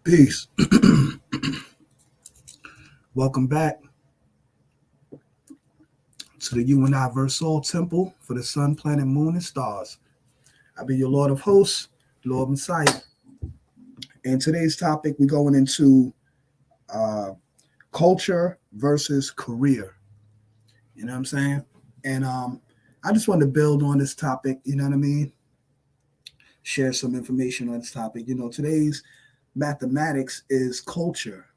Peace. Welcome back to the You and I Versal Temple for the Sun, Planet, Moon, and Stars. I'll be your Lord of Hosts, Lord Messiah. And today's topic, we're going into uh, culture versus career. You know what I'm saying? And I just wanted to build on this topic, you know what I mean? Share some information on this topic. Today's mathematics is culture.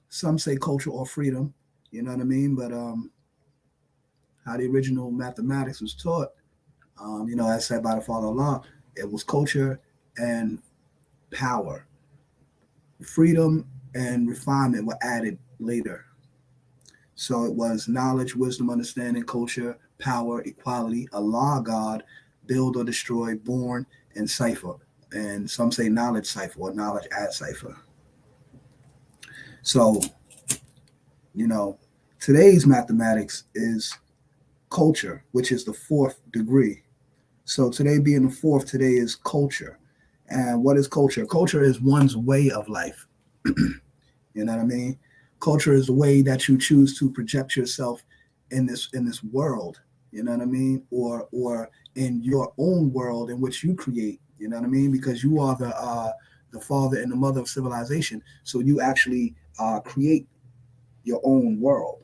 Some say culture or freedom, you know what I mean? But how the original mathematics was taught, as said by the Father Allah, it was culture and power. Freedom and refinement were added later. So it was knowledge, wisdom, understanding, culture, power, equality, Allah, God, build or destroy, born, and cipher. And some say knowledge cipher or knowledge as cipher. So, today's mathematics is culture, which is the fourth degree. So today being the fourth, today is culture. And what is culture? Culture is one's way of life. You know what I mean? Culture is the way that you choose to project yourself in this world. You know what I mean? Or in your own world in which you create. You know what I mean? Because you are the father and the mother of civilization. So you actually create your own world.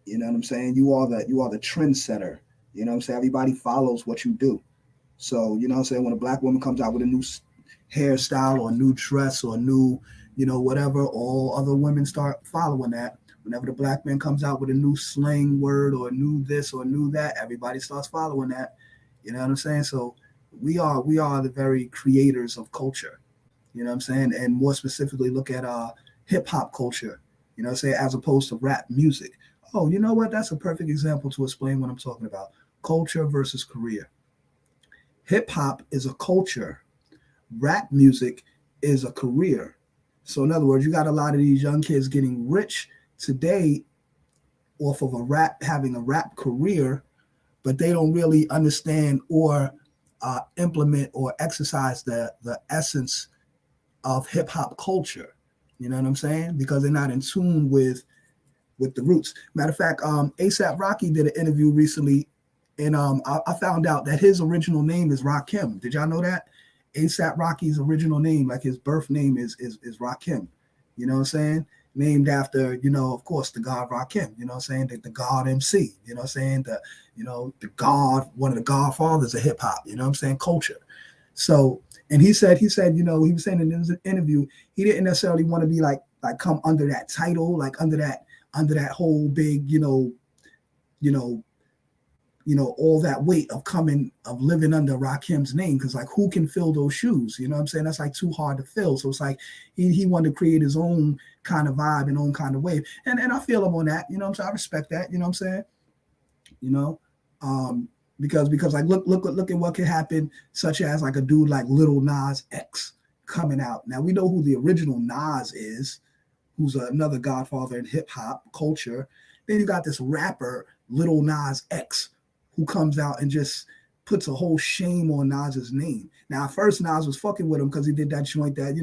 You know what I'm saying? You are the trendsetter. You know what I'm saying? Everybody follows what you do. So, you know what I'm saying? When a black woman comes out with a new hairstyle or a new dress or a new, whatever, all other women start following that. Whenever the black man comes out with a new slang word or a new this or new that, everybody starts following that. You know what I'm saying? So we are the very creators of culture. You know what I'm saying? And more specifically, look at hip hop culture. You know what I'm saying? As opposed to rap music. Oh, you know what? That's a perfect example to explain what I'm talking about. Culture versus career. Hip hop is a culture. Rap music is a career. So in other words, you got a lot of these young kids getting rich today off of having a rap career, but they don't really understand or implement or exercise the essence of hip hop culture. You know what I'm saying? Because they're not in tune with the roots. Matter of fact, ASAP Rocky did an interview recently, and I found out that his original name is Rakim. Did y'all know that? ASAP Rocky's original name, like his birth name, is Rakim. You know what I'm saying? Named after, of course, the god Rakim. You know what I'm saying? The god MC. You know what I'm saying? The god, one of the godfathers of hip hop. You know what I'm saying? Culture. So, and he said, he was saying in his interview, he didn't necessarily want to be like come under that title, like under that whole big, all that weight of living under Rakim's name, because like who can fill those shoes? You know what I'm saying? That's like too hard to fill. So it's like he wanted to create his own kind of vibe and own kind of wave. And I feel him on that, you know what I'm saying? I respect that, you know what I'm saying? Because like look at what could happen, such as like a dude like Lil Nas X coming out. Now we know who the original Nas is, who's another godfather in hip hop culture. Then you got this rapper, Lil Nas X, who comes out and just puts a whole shame on Nas's name. Now, at first Nas was fucking with him because he did that joint that,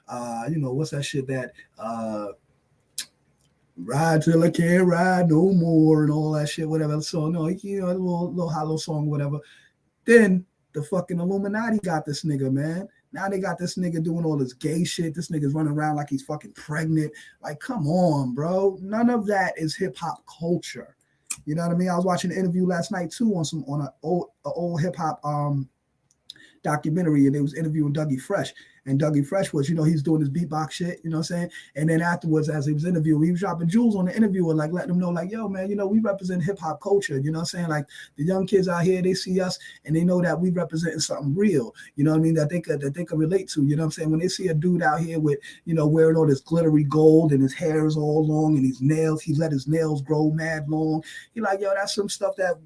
what's that shit that ride till I can't ride no more and all that shit, whatever. So no, a little hollow song, whatever. Then the fucking Illuminati got this nigga, man. Now they got this nigga doing all this gay shit. This nigga's running around like he's fucking pregnant. Like, come on, bro. None of that is hip hop culture. You know what I mean? I was watching an interview last night too on an old hip hop documentary, and they was interviewing Dougie Fresh. And Dougie Fresh was, he's doing his beatbox shit, you know what I'm saying? And then afterwards, as he was interviewing, he was dropping jewels on the interview and like letting them know, like, yo, man, we represent hip hop culture, you know what I'm saying? Like the young kids out here, they see us and they know that we representing something real, you know what I mean? That they could relate to, you know what I'm saying? When they see a dude out here with, wearing all this glittery gold and his hair is all long and his nails, he let his nails grow mad long. He like, yo, that's some stuff that,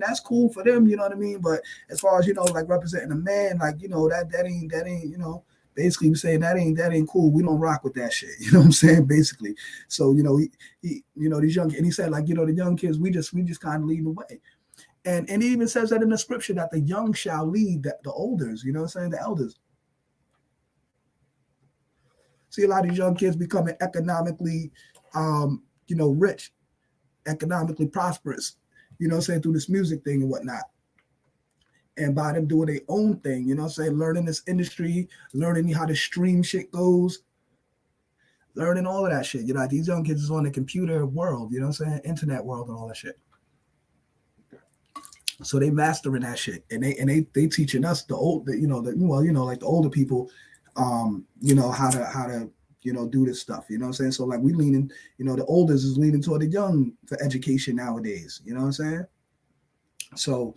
that's cool for them, you know what I mean? But as far as, like representing a man, like, that ain't, basically saying that ain't cool. We don't rock with that shit. You know what I'm saying? Basically. So, he these young, and he said like, the young kids, we just kind of lead the way. And he even says that in the scripture that the young shall lead the elders, you know what I'm saying? The elders. See a lot of these young kids becoming economically, rich, economically prosperous, saying, through this music thing and whatnot. And by them doing their own thing, saying, learning this industry, learning how the stream shit goes, learning all of that shit. These young kids is on the computer world, internet world and all that shit. So they mastering that shit, and they teaching us the like the older people, how to do this stuff. You know what I'm saying? So like we leaning, the oldest is leaning toward the young for education nowadays. You know what I'm saying? So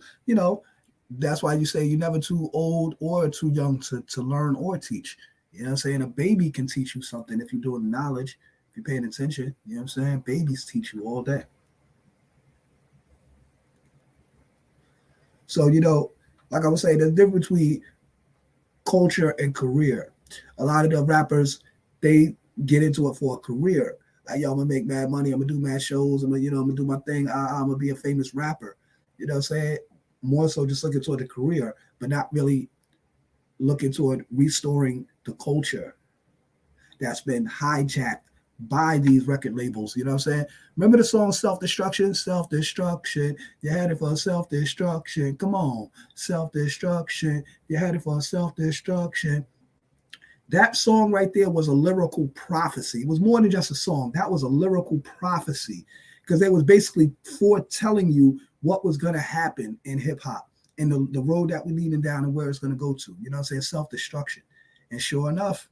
that's why you say you're never too old or too young to learn or teach. You know what I'm saying? A baby can teach you something if you're doing knowledge, if you're paying attention. You know what I'm saying? Babies teach you all day. So, like I was saying, the difference between culture and career. A lot of the rappers, they get into it for a career. Like, yo, I'm gonna make mad money, I'm gonna do mad shows, I'm gonna do my thing, I'm gonna be a famous rapper. You know what I'm saying? More so just looking toward the career, but not really looking toward restoring the culture that's been hijacked by these record labels. You know what I'm saying? Remember the song Self-Destruction? Self-Destruction. You're headed for self-destruction. Come on. Self-destruction. You're headed for self-destruction. That song right there was a lyrical prophecy. It was more than just a song. That was a lyrical prophecy because they was basically foretelling you what was going to happen in hip hop and the road that we're leading down and where it's going to go to. You know what I'm saying? Self-destruction. And sure enough,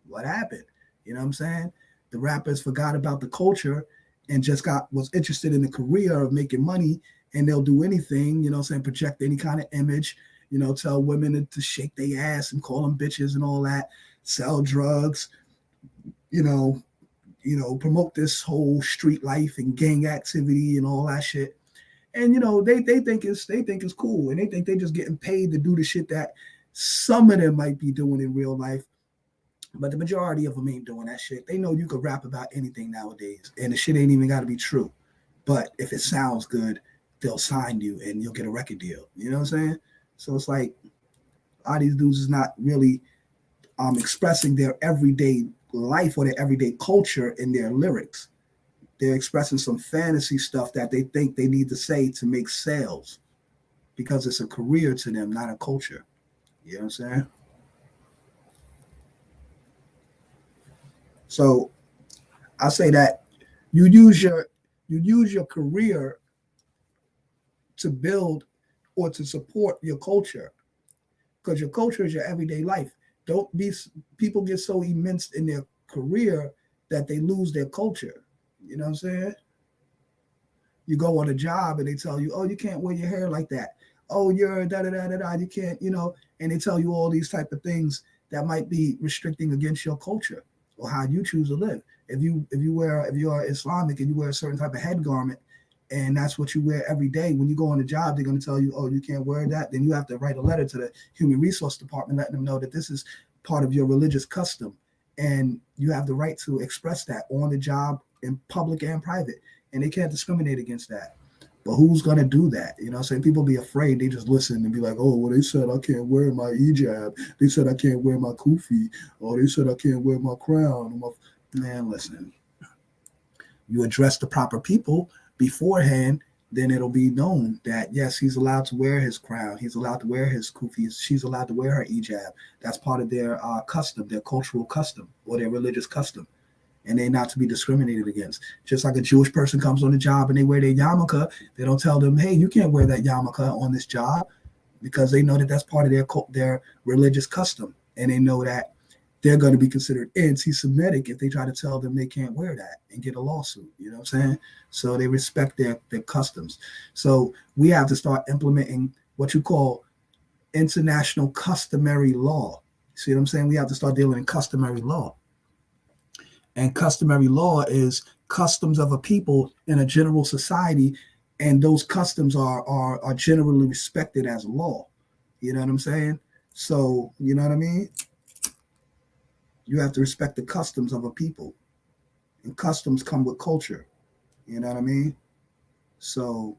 what happened? You know what I'm saying? The rappers forgot about the culture and just was interested in the career of making money, and they'll do anything, project any kind of image, tell women to shake their ass and call them bitches and all that, sell drugs, promote this whole street life and gang activity and all that shit. And they think it's cool, and they think they're just getting paid to do the shit that some of them might be doing in real life. But the majority of them ain't doing that shit. They know you could rap about anything nowadays, and the shit ain't even got to be true. But if it sounds good, they'll sign you, and you'll get a record deal. You know what I'm saying? So it's like a lot of these dudes is not really expressing their everyday life or their everyday culture in their lyrics. They're expressing some fantasy stuff that they think they need to say to make sales because it's a career to them, not a culture. You know what I'm saying? So I say that you use your career to build or to support your culture, because your culture is your everyday life. Don't be people get so immense in their career that they lose their culture. You know what I'm saying? You go on a job and they tell you, oh, you can't wear your hair like that. Oh, you're da da da da da. You can't, and they tell you all these type of things that might be restricting against your culture or how you choose to live. If you are Islamic and you wear a certain type of head garment and that's what you wear every day, when you go on a job, they're going to tell you, oh, you can't wear that. Then you have to write a letter to the human resource department, letting them know that this is part of your religious custom. And you have the right to express that on the job in public and private. And they can't discriminate against that. But who's going to do that? You know what I'm saying? People be afraid. They just listen and be like, oh, well, they said I can't wear my hijab. They said I can't wear my kufi. Oh, they said I can't wear my crown. Man, listen. You address the proper people beforehand, then it'll be known that, yes, he's allowed to wear his crown. He's allowed to wear his kufi. She's allowed to wear her hijab. That's part of their custom, their cultural custom or their religious custom. And they're not to be discriminated against. Just like a Jewish person comes on the job and they wear their yarmulke, they don't tell them, hey, you can't wear that yarmulke on this job, because they know that that's part of their religious custom. And they know that they're going to be considered anti-Semitic if they try to tell them they can't wear that and get a lawsuit. You know what I'm saying? So they respect their customs. So we have to start implementing what you call international customary law. See what I'm saying? We have to start dealing in customary law. And customary law is customs of a people in a general society, and those customs are generally respected as law. You know what I'm saying? So, you know what I mean? You have to respect the customs of a people, and customs come with culture. You know what I mean? So,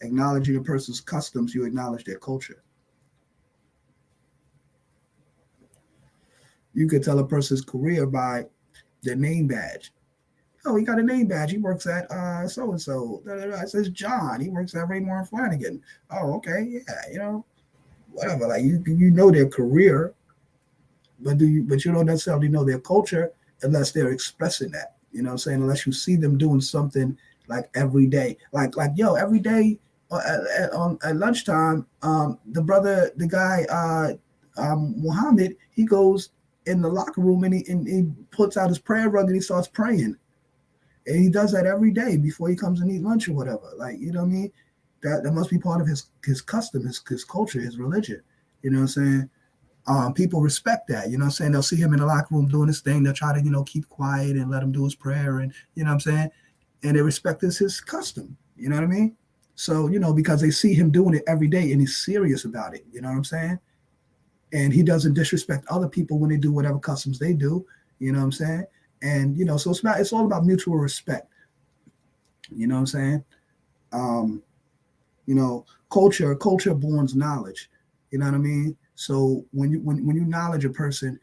acknowledging a person's customs, you acknowledge their culture. You could tell a person's career by their name badge. Oh, he got a name badge. He works at so and so. It says John. He works at Raymore and Flanagan. Oh, okay, yeah, whatever. Like you know their career, but you don't necessarily know their culture unless they're expressing that. You know what I'm saying? Unless you see them doing something like every day. Like yo, every day at lunchtime, the guy Muhammad, he goes in the locker room and he puts out his prayer rug and he starts praying. And he does that every day before he comes and eat lunch or whatever. Like, you know what I mean? That must be part of his custom, his culture, his religion. You know what I'm saying? People respect that. You know what I'm saying? They'll see him in the locker room doing his thing. They'll try to, keep quiet and let him do his prayer. And, you know what I'm saying? And they respect his custom. You know what I mean? So, because they see him doing it every day and he's serious about it. You know what I'm saying? And he doesn't disrespect other people when they do whatever customs they do. You know what I'm saying? And, so it's all about mutual respect. You know what I'm saying? Culture borns knowledge. You know what I mean? So when you knowledge a person,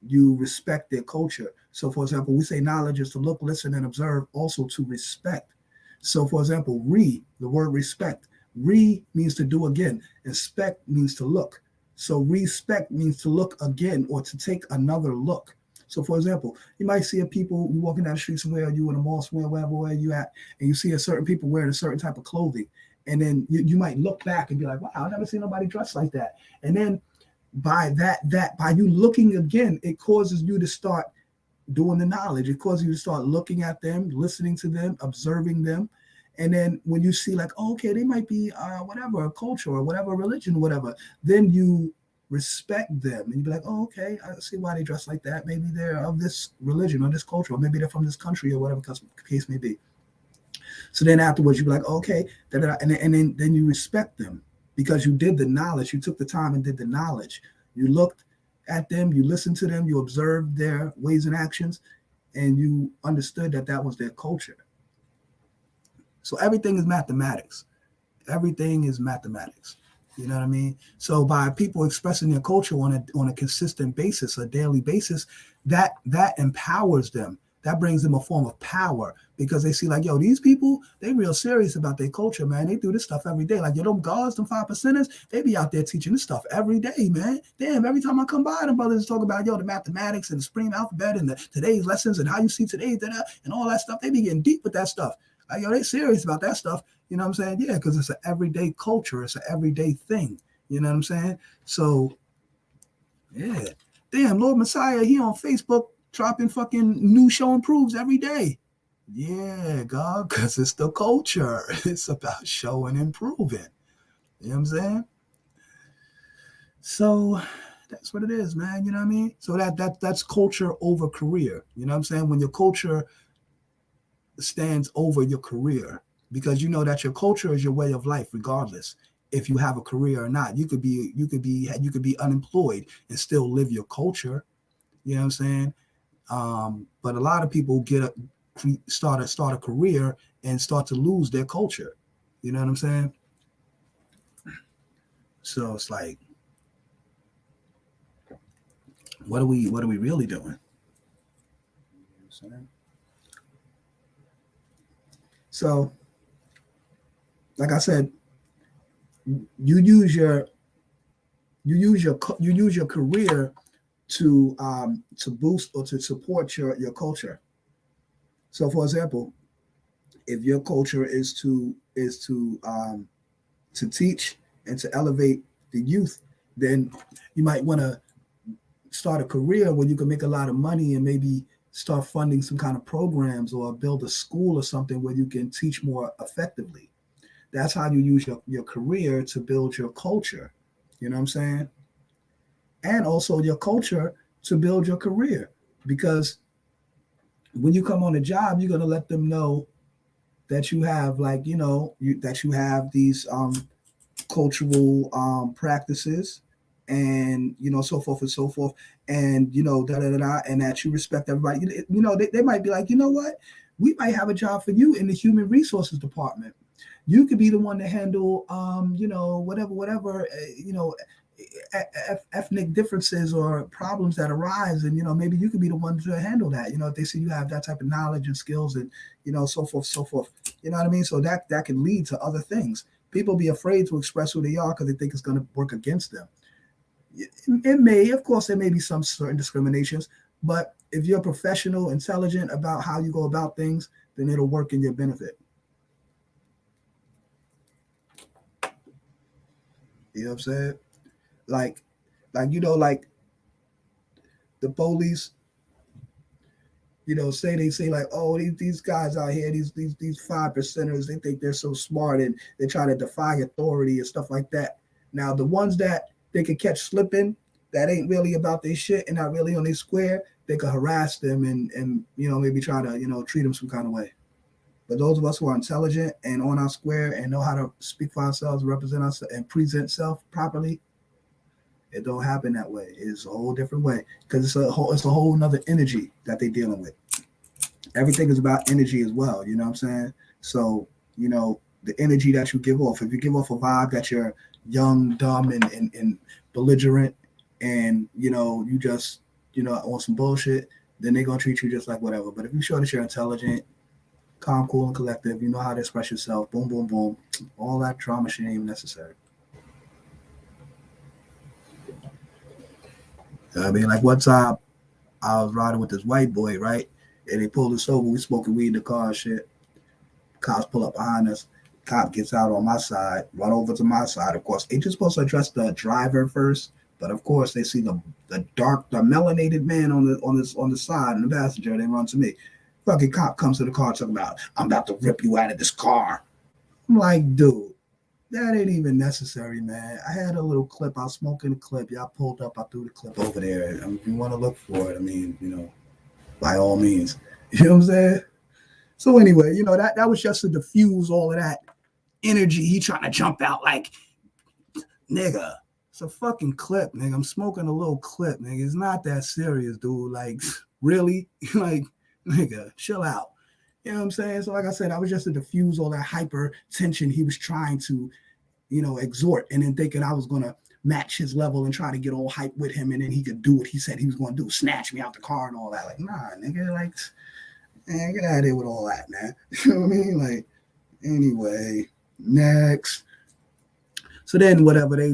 you respect their culture. So, for example, we say knowledge is to look, listen, and observe, also to respect. So, for example, the word respect, means to do again. Inspect means to look. So respect means to look again or to take another look. So, for example, you might see you walking down the street somewhere, or you in a mall somewhere, where you at, and you see a certain people wearing a certain type of clothing. And then you might look back and be like, wow, I've never seen nobody dressed like that. And then by you looking again, it causes you to start doing the knowledge. It causes you to start looking at them, listening to them, observing them. And then when you see like, oh, okay, they might be whatever, a culture or whatever, religion, whatever, then you respect them and you be like, oh, okay, I see why they dress like that. Maybe they're of this religion or this culture, or maybe they're from this country or whatever case may be. So then afterwards, you be like, okay, and then you respect them because you did the knowledge. You took the time and did the knowledge. You looked at them, you listened to them, you observed their ways and actions, and you understood that was their culture. So everything is mathematics. Everything is mathematics. You know what I mean? So by people expressing their culture on a consistent basis, a daily basis, that empowers them. That brings them a form of power because they see like, yo, these people, they real serious about their culture, man. They do this stuff every day. Like, yo, them guards, them 5%ers, they be out there teaching this stuff every day, man. Damn, every time I come by, them brothers talk about, yo, the mathematics and the supreme alphabet and today's lessons and how you see today's and all that stuff. They be getting deep with that stuff. Like, yo, they serious about that stuff. You know what I'm saying? Yeah, because it's an everyday culture. It's an everyday thing. You know what I'm saying? So, yeah. Damn, Lord Messiah, he on Facebook dropping fucking new show improves every day. Yeah, God, because it's the culture. It's about showing improving. You know what I'm saying? So that's what it is, man. You know what I mean? So that's culture over career. You know what I'm saying? When your culture stands over your career, because you know that your culture is your way of life, regardless if you have a career or not. You could be unemployed and still live your culture. You know what I'm saying? But a lot of people start a career and start to lose their culture. You know what I'm saying? So it's like, what are we really doing? You know what I'm saying? So, like I said, you use your career to boost or to support your culture. So, for example, if your culture is to teach and to elevate the youth, then you might want to start a career where you can make a lot of money and maybe start funding some kind of programs or build a school or something where you can teach more effectively. That's how you use your career to build your culture. You know what I'm saying? And also your culture to build your career. Because when you come on a job, you're going to let them know that you have that you have these cultural practices and, so forth and so forth. And, and that you respect everybody. They might be like, you know what? We might have a job for you in the human resources department. You could be the one to handle, whatever, ethnic differences or problems that arise, and maybe you could be the one to handle that. If they see you have that type of knowledge and skills, and so forth, so forth. You know what I mean? So that can lead to other things. People be afraid to express who they are because they think it's going to work against them. It may, of course, there may be some certain discriminations, but if you're professional, intelligent about how you go about things, then it'll work in your benefit. You know what I'm saying? Like, like the police, they say like, oh, these guys out here, these 5%ers, they think they're so smart and they try to defy authority and stuff like that. Now, the ones that they can catch slipping, that ain't really about their shit and not really on their square, they could harass them and maybe try to treat them some kind of way. But those of us who are intelligent and on our square and know how to speak for ourselves, represent ourselves, and present self properly, it don't happen that way. It's a whole different way because it's a whole nother energy that they're dealing with. Everything is about energy as well. You know what I'm saying? So the energy that you give off. If you give off a vibe that you're young, dumb, and belligerent, and you just on some bullshit, then they're gonna treat you just like whatever. But if you show that you're intelligent, calm, cool, and collective, you know how to express yourself. Boom, boom, boom. All that drama shit ain't even necessary. I mean, like one time I was riding with this white boy, right? And they pulled us over. We smoking weed in the car and shit. Cops pull up behind us. Cop gets out on my side, run over to my side. Of course, they just supposed to address the driver first, but of course they see the melanated man on the side and the passenger. They run to me. Fucking cop comes to the car talking about, I'm about to rip you out of this car. I'm like, dude, that ain't even necessary, man. I had a little clip. I was smoking a clip. Y'all pulled up. I threw the clip over there. I mean, if you want to look for it, I mean, by all means. You know what I'm saying? So anyway, that was just to diffuse all of that energy. He trying to jump out like, nigga, it's a fucking clip, nigga. I'm smoking a little clip, nigga. It's not that serious, dude. Like, really? Like, nigga, chill out. You know what I'm saying? So like I said, I was just to diffuse all that hyper tension he was trying to, exhort, and then thinking I was going to match his level and try to get all hype with him, and then he could do what he said he was going to do, snatch me out the car and all that. Like, nah, nigga, like, man, get out of there with all that, man. You know what I mean? Like, anyway, next. So then whatever, they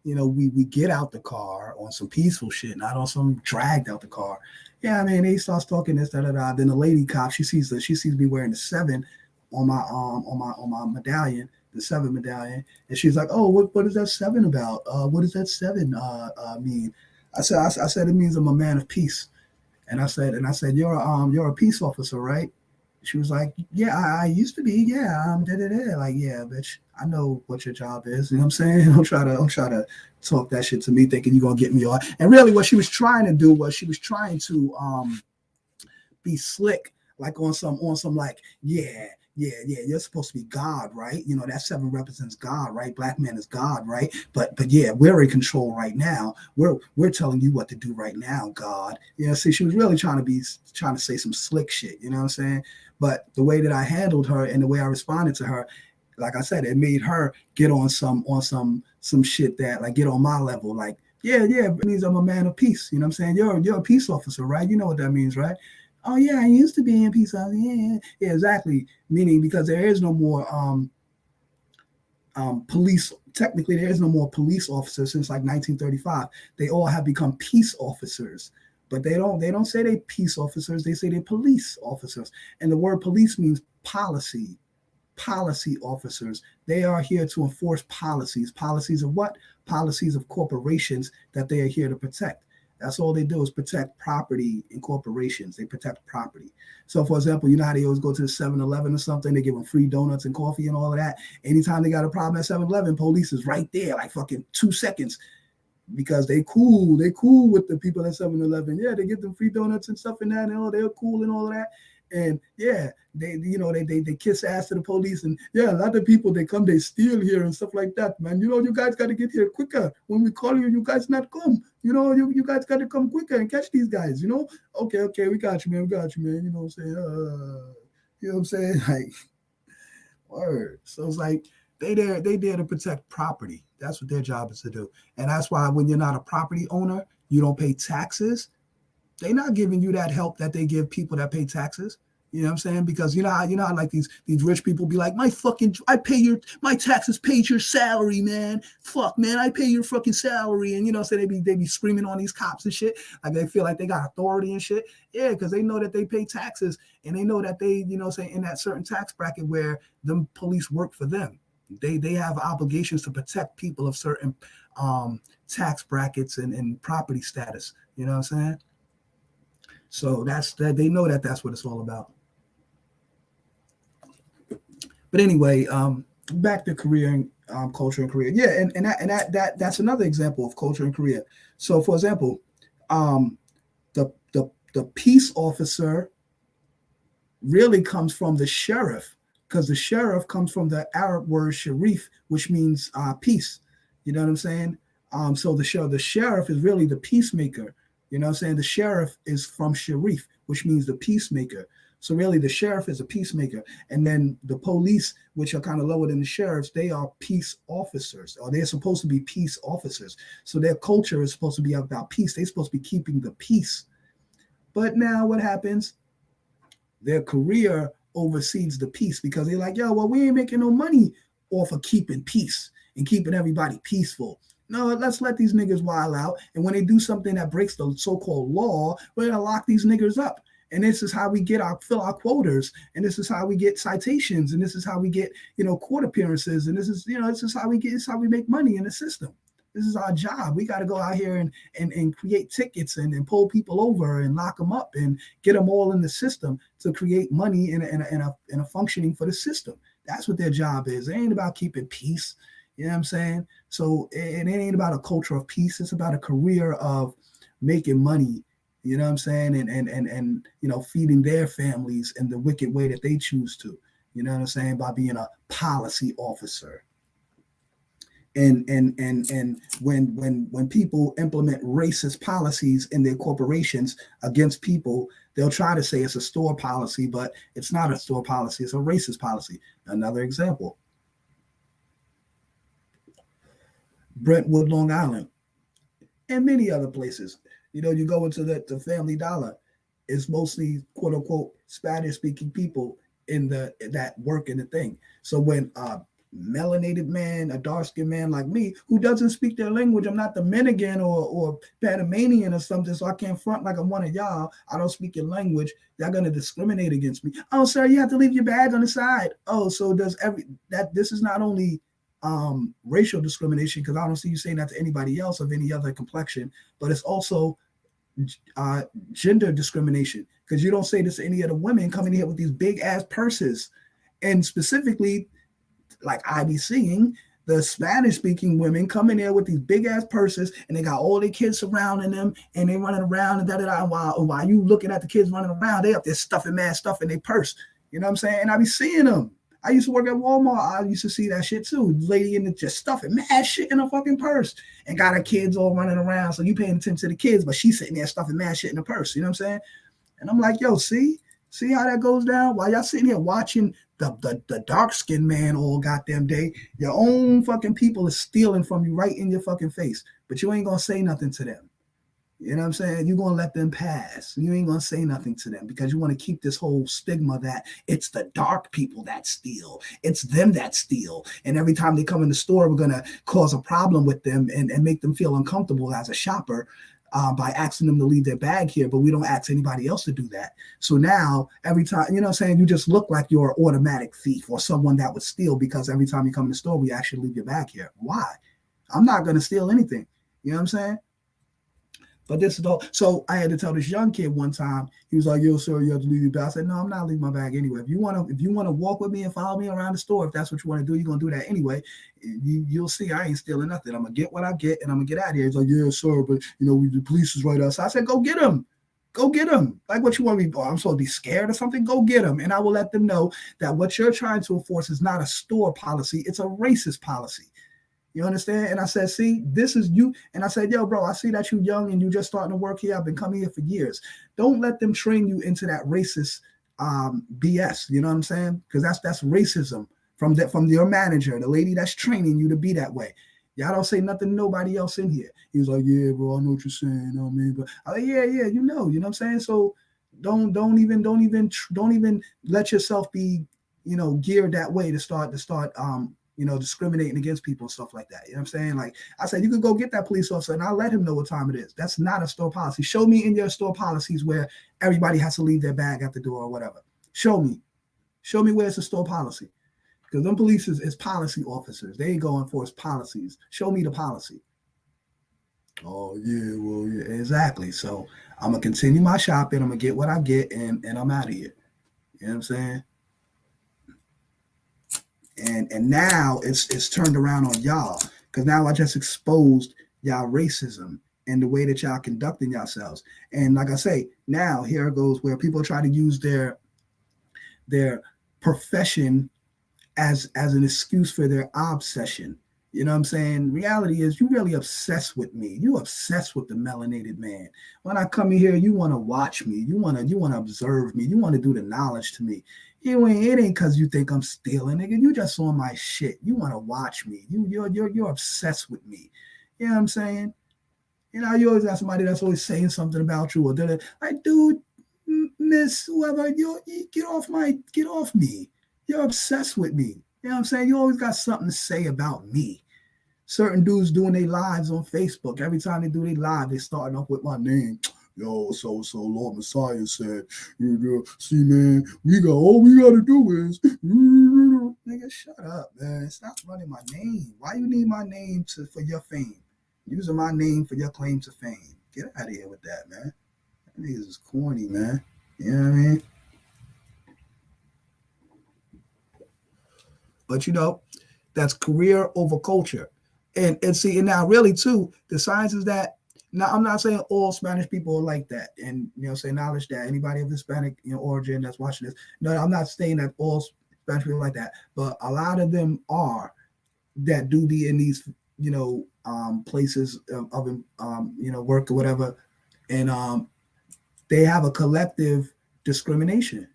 we get out the car on some peaceful shit, not on some dragged out the car. Yeah, I mean, he starts talking this, da da da. Then the lady cop, she sees me wearing the 7 on my medallion, the 7 medallion, and she's like, "Oh, what is that 7 about? What does that 7 mean?" I said it means I'm a man of peace, and I said you're a peace officer, right? She was like, "Yeah, I used to be. Yeah, like, yeah, bitch, I know what your job is. You know what I'm saying? Don't try to talk that shit to me, thinking you're gonna get me on." And really, what she was trying to do was she was trying to be slick, like on some like, yeah, you're supposed to be God, right? That 7 represents God, right? Black man is God, right? But yeah, we're in control right now. We're telling you what to do right now, God. See, she was really trying to say some slick shit, you know what I'm saying? But the way that I handled her and the way I responded to her, like I said, it made her get on some shit that, like, get on my level, like, yeah, it means I'm a man of peace. You know what I'm saying? You're a peace officer, right? You know what that means, right? Oh yeah, I used to be in peace officer. Yeah, exactly. Meaning, because there is no more police. Technically, there is no more police officers since like 1935. They all have become peace officers, but they don't say they peace officers. They say they police officers, and the word police means policy officers. They are here to enforce policies. Policies of what? Policies of corporations that they are here to protect. That's all they do, is protect property in corporations. They protect property. So, for example, you know how they always go to the 7-Eleven or something? They give them free donuts and coffee and all of that. Anytime they got a problem at 7-Eleven, police is right there, like fucking 2 seconds, because they cool with the people at 7-Eleven. Yeah, they get them free donuts and stuff and that, and they're cool and all of that. And yeah, they kiss ass to the police, and yeah, a lot of people, they come, they steal here and stuff like that, man. You guys got to get here quicker. When we call you, you guys not come. You guys got to come quicker and catch these guys. Okay, we got you, man. You know what I'm saying? You know what I'm saying? Like, word. So it's like they there to protect property. That's what their job is to do. And that's why when you're not a property owner, you don't pay taxes. They're not giving you that help that they give people that pay taxes. You know what I'm saying? Because you know how like these rich people be like, I pay my taxes paid your salary, man. Fuck, man, I pay your fucking salary. And so they be screaming on these cops and shit. Like they feel like they got authority and shit. Yeah, because they know that they pay taxes and they know that they, say in that certain tax bracket where them police work for them. They have obligations to protect people of certain tax brackets and property status. You know what I'm saying? So that's that. They know that that's what it's all about. But anyway, back to Korea and culture in Korea. Yeah, that's another example of culture in Korea. So, for example, the peace officer really comes from the sheriff, because the sheriff comes from the Arab word sharif, which means peace. You know what I'm saying? So the sheriff is really the peacemaker. You know what I'm saying? The sheriff is from sharif, which means the peacemaker. So really the sheriff is a peacemaker. And then the police, which are kind of lower than the sheriffs, they are peace officers, or they're supposed to be peace officers. So their culture is supposed to be about peace. They're supposed to be keeping the peace. But now what happens? Their career oversees the peace, because they're like, yo, well, we ain't making no money off of keeping peace and keeping everybody peaceful. No, let's let these niggas wild out. And when they do something that breaks the so-called law, we're going to lock these niggas up. And this is how we fill our quotas. And this is how we get citations. And this is how we get, court appearances. And this is how we make money in the system. This is our job. We got to go out here and create tickets and pull people over and lock them up and get them all in the system to create money and a functioning for the system. That's what their job is. It ain't about keeping peace. You know what I'm saying? So it ain't about a culture of peace. It's about a career of making money. You know what I'm saying? And feeding their families in the wicked way that they choose to. You know what I'm saying? By being a policy officer. And when people implement racist policies in their corporations against people, they'll try to say it's a store policy, but it's not a store policy. It's a racist policy. Another example. Brentwood, Long Island, and many other places. You go into the Family Dollar, it's mostly quote unquote Spanish speaking people that work in the thing. So when a melanated man, a dark skinned man like me, who doesn't speak their language, I'm not Dominican or Panamanian or something, so I can't front like I'm one of y'all. I don't speak your language. They're gonna discriminate against me. Oh, sir, you have to leave your bag on the side. Oh, so this is not only racial discrimination, because I don't see you saying that to anybody else of any other complexion, but it's also gender discrimination, because you don't say this to any other women coming here with these big ass purses. And specifically, like I be seeing the Spanish speaking women come in there with these big ass purses, and they got all their kids surrounding them, and they running around and da-da-da. While you looking at the kids running around, they up there stuffing mad stuff in their purse. You know what I'm saying? And I be seeing them. I used to work at Walmart. I used to see that shit too. Lady in the just stuffing mad shit in her fucking purse and got her kids all running around. So you paying attention to the kids, but she's sitting there stuffing mad shit in her purse. You know what I'm saying? And I'm like, yo, see how that goes down? While y'all sitting here watching the dark-skinned man all goddamn day, your own fucking people is stealing from you right in your fucking face, but you ain't gonna say nothing to them. You know what I'm saying? You're going to let them pass. You ain't going to say nothing to them because you want to keep this whole stigma that it's the dark people that steal. It's them that steal. And every time they come in the store, we're going to cause a problem with them and make them feel uncomfortable as a shopper by asking them to leave their bag here, but we don't ask anybody else to do that. So now every time, you know what I'm saying, you just look like you're an automatic thief or someone that would steal, because every time you come in the store, we actually leave your bag here. Why? I'm not going to steal anything. You know what I'm saying? But this is all. So I had to tell this young kid one time. He was like, "Yo, sir, you have to leave your bag." I said, "No, I'm not leaving my bag anyway. If you want to walk with me and follow me around the store, if that's what you want to do, you're gonna do that anyway. You'll see. I ain't stealing nothing. I'm gonna get what I get, and I'm gonna get out of here." He's like, "Yeah, sir, but the police is right outside." I said, "Go get him. Go get him. Like, what you want me? I'm supposed to be scared or something? Go get him." And I will let them know that what you're trying to enforce is not a store policy; it's a racist policy. You understand? And I said, "See, this is you." And I said, "Yo, bro, I see that you young and you just starting to work here. I've been coming here for years. Don't let them train you into that racist BS. You know what I'm saying? Because that's racism from your manager, the lady that's training you to be that way. Y'all don't say nothing to nobody else in here. He was like, yeah, bro, I know what you're saying. You know what I mean? But I'm like, yeah, you know what I'm saying? So don't even let yourself be, geared that way to start discriminating against people and stuff like that. You know what I'm saying? Like I said, you could go get that police officer and I'll let him know what time it is. That's not a store policy. Show me in your store policies where everybody has to leave their bag at the door or whatever. Show me where it's a store policy. Because them police is policy officers. They go enforce policies. Show me the policy. Oh, yeah, well, yeah, exactly. So I'm going to continue my shopping. I'm going to get what I get, and I'm out of here. You know what I'm saying? And now it's turned around on y'all. Because now I just exposed y'all racism and the way that y'all conducting yourselves. And like I say, now here it goes where people try to use their profession as an excuse for their obsession. You know what I'm saying? Reality is you really obsessed with me. You obsessed with the melanated man. When I come in here, you want to watch me. You want to observe me. You want to do the knowledge to me. It ain't because you think I'm stealing, nigga. You just on my shit. You want to watch me. You're obsessed with me. You know what I'm saying? You know, you always got somebody that's always saying something about you, or they're like, dude, miss, whoever, you get off me. You're obsessed with me. You know what I'm saying? You always got something to say about me. Certain dudes doing their lives on Facebook. Every time they do their live, they starting off with my name. Yo, so Lord Messiah said, see, man, all we got to do is, nigga, shut up, man. Stop running my name. Why you need my name for your fame? Using my name for your claim to fame. Get out of here with that, man. That niggas is corny, man. You know what I mean? But that's career over culture. And see, and now really too, the science is that now I'm not saying all Spanish people are like that. And say knowledge that anybody of Hispanic origin that's watching this. No, I'm not saying that all Spanish people are like that, but a lot of them are that do be in these places of work or whatever. And they have a collective discrimination.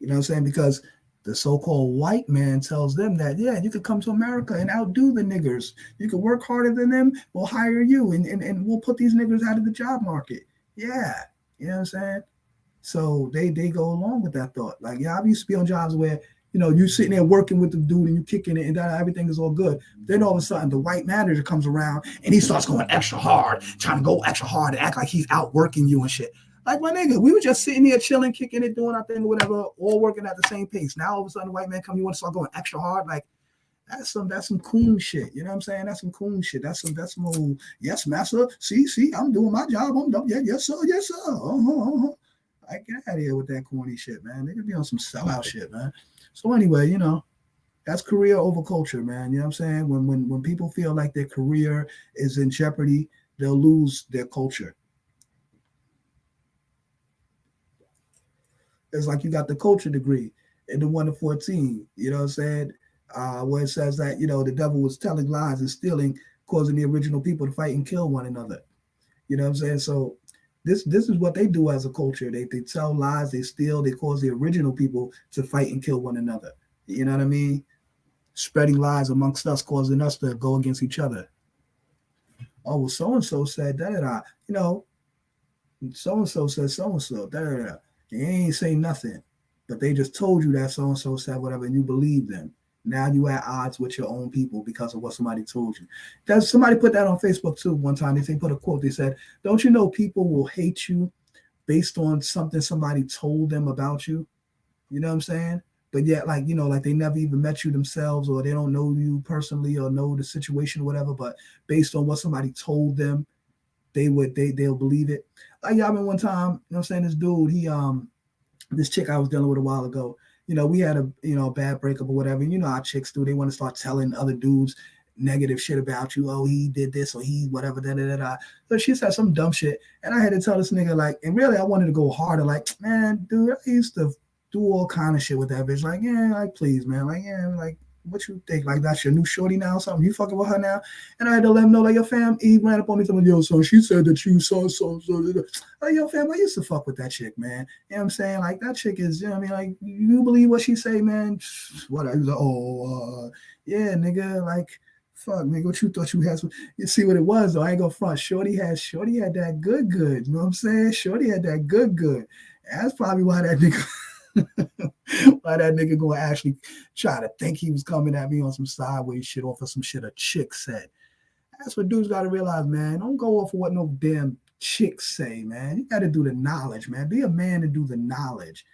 You know what I'm saying? Because the so-called white man tells them that, yeah, you could come to America and outdo the niggers. You could work harder than them. We'll hire you and we'll put these niggers out of the job market. Yeah. You know what I'm saying? So they go along with that thought. Like, yeah, I used to be on jobs where, you sitting there working with the dude and you kicking it and everything is all good. Then all of a sudden the white manager comes around and he starts going extra hard, trying to go extra hard and act like he's outworking you and shit. Like, my nigga, we were just sitting here chilling, kicking it, doing our thing or whatever, all working at the same pace. Now all of a sudden the white man comes, you want to start going extra hard? Like, that's some coon shit. You know what I'm saying? That's some coon shit. That's some old, yes, master. See, I'm doing my job. I'm done. Yeah, yes, sir. Like, get out of here with that corny shit, man. They could be on some sellout shit, man. So anyway, that's career over culture, man. You know what I'm saying? When people feel like their career is in jeopardy, they'll lose their culture. It's like you got the culture degree in the 1 to 14, you know what I'm saying? Where it says that, the devil was telling lies and stealing, causing the original people to fight and kill one another. You know what I'm saying? So this is what they do as a culture. They tell lies, they steal, they cause the original people to fight and kill one another. You know what I mean? Spreading lies amongst us, causing us to go against each other. Oh, well, so-and-so said da-da-da. So-and-so said so-and-so, da-da-da. They ain't say nothing, but they just told you that so-and-so said whatever, and you believe them. Now you at odds with your own people because of what somebody told you. Somebody put that on Facebook too one time. They put a quote. They said, don't you know people will hate you based on something somebody told them about you? You know what I'm saying? But yet, like they never even met you themselves, or they don't know you personally or know the situation or whatever, but based on what somebody told them, they'll believe it. Like, y'all been one time, this dude, this chick I was dealing with a while ago, we had a bad breakup or whatever. You know how chicks do. They want to start telling other dudes negative shit about you. Oh, he did this or he whatever, da. So she said some dumb shit. And I had to tell this nigga, like, and really I wanted to go harder. Like, man, dude, I used to do all kind of shit with that bitch. Like, yeah, like, please, man. Like, yeah, like, what you think? Like, that's your new shorty now or something? You fucking with her now? And I had to let him know, like, your fam, he ran up on me telling me, yo, so she said that you saw so. Like, yo, fam, I used to fuck with that chick, man. You know what I'm saying? Like, that chick is, like, you believe what she say, man? What? He was like, yeah, nigga, like, Fuck, nigga, what you thought you had? You see what it was though? I ain't gonna front. Shorty had that good. You know what I'm saying? Shorty had that good. That's probably why that nigga gonna actually try to think he was coming at me on some sideways shit off of some shit a chick said. That's what dudes gotta realize, man. Don't go off of what no damn chicks say, man. You gotta do the knowledge, man. Be a man and do the knowledge.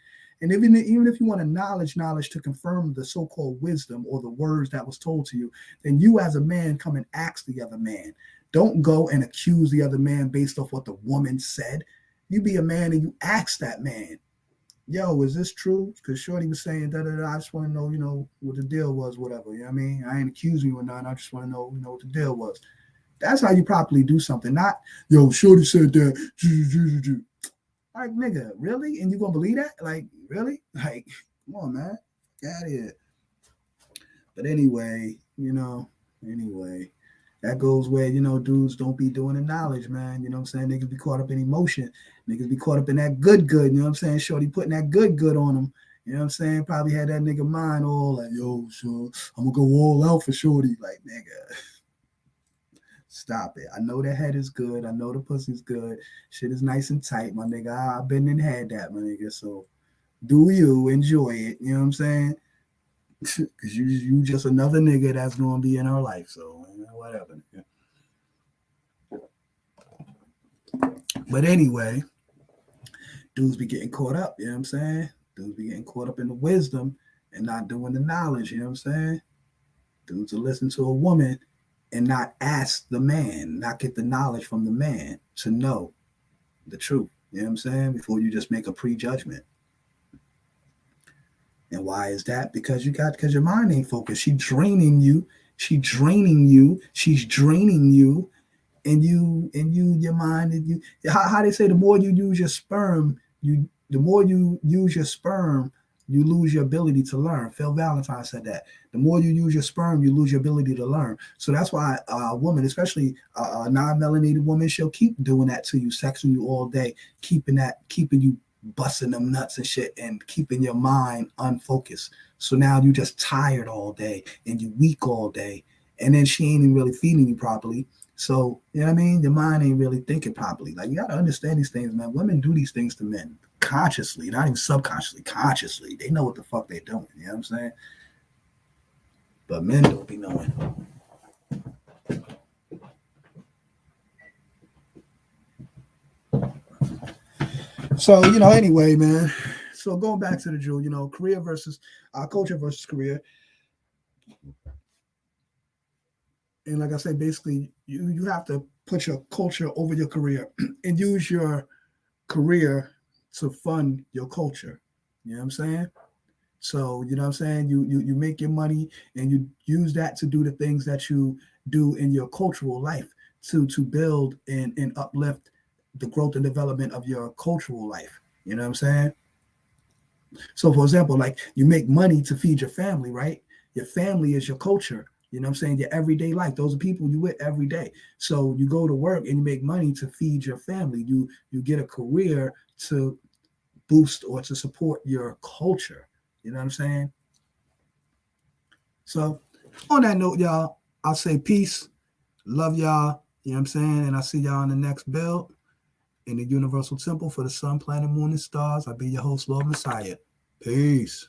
And even if you want a knowledge to confirm the so-called wisdom or the words that was told to you, then you as a man come and ask the other man. Don't go and accuse the other man based off what the woman said. You be a man and you ask that man, yo, is this true? Because Shorty was saying, da-da-da, I just want to know, what the deal was, whatever. You know what I mean? I ain't accusing you or nothing. I just want to know, what the deal was. That's how you properly do something. Not, yo, Shorty said that. Like, nigga, really? And you gonna believe that? Like, really? Like, come on, man. Get out of here. But anyway, that goes where, dudes don't be doing the knowledge, man. You know what I'm saying? Niggas be caught up in emotion. Niggas be caught up in that good. You know what I'm saying? Shorty putting that good on them. You know what I'm saying? Probably had that nigga mind all like, yo, so I'm gonna go all out for Shorty. Like, nigga. Stop it. I know the head is good. I know the pussy's good. Shit is nice and tight, my nigga. I've been and had that, my nigga. So do you enjoy it? You know what I'm saying? Because you just another nigga that's going to be in our life. So whatever. But anyway, dudes be getting caught up. You know what I'm saying? Dudes be getting caught up in the wisdom and not doing the knowledge. You know what I'm saying? Dudes will listen to a woman and not ask the man, not get the knowledge from the man to know the truth. You know what I'm saying? Before you just make a prejudgment. And why is that? Because your mind ain't focused. She's draining you. And your mind, and you, how they say, the more you use your sperm, you lose your ability to learn. Phil Valentine said that. The more you use your sperm, you lose your ability to learn. So that's why a woman, especially a non-melanated woman, she'll keep doing that to you, sexing you all day, keeping you busting them nuts and shit, and keeping your mind unfocused. So now you just tired all day and you weak all day, and then she ain't even really feeding you properly. So, you know what I mean? Your mind ain't really thinking properly. Like, you got to understand these things, man. Women do these things to men consciously, not even subconsciously, consciously. They know what the fuck they're doing. You know what I'm saying? But men don't be knowing. So, anyway, man. So going back to the Jew, career versus culture versus career. And like I said, basically, you have to put your culture over your career and use your career to fund your culture. You know what I'm saying? So, you know what I'm saying? You make your money and you use that to do the things that you do in your cultural life to build and uplift the growth and development of your cultural life. You know what I'm saying? So, for example, like, you make money to feed your family, right? Your family is your culture. You know what I'm saying? Your everyday life. Those are people you with every day. So you go to work and you make money to feed your family. You get a career to boost or to support your culture. You know what I'm saying? So on that note, y'all, I'll say peace. Love y'all. You know what I'm saying? And I'll see y'all in the next build in the Universal Temple for the sun, planet, moon, and stars. I'll be your host, Lord Messiah. Peace.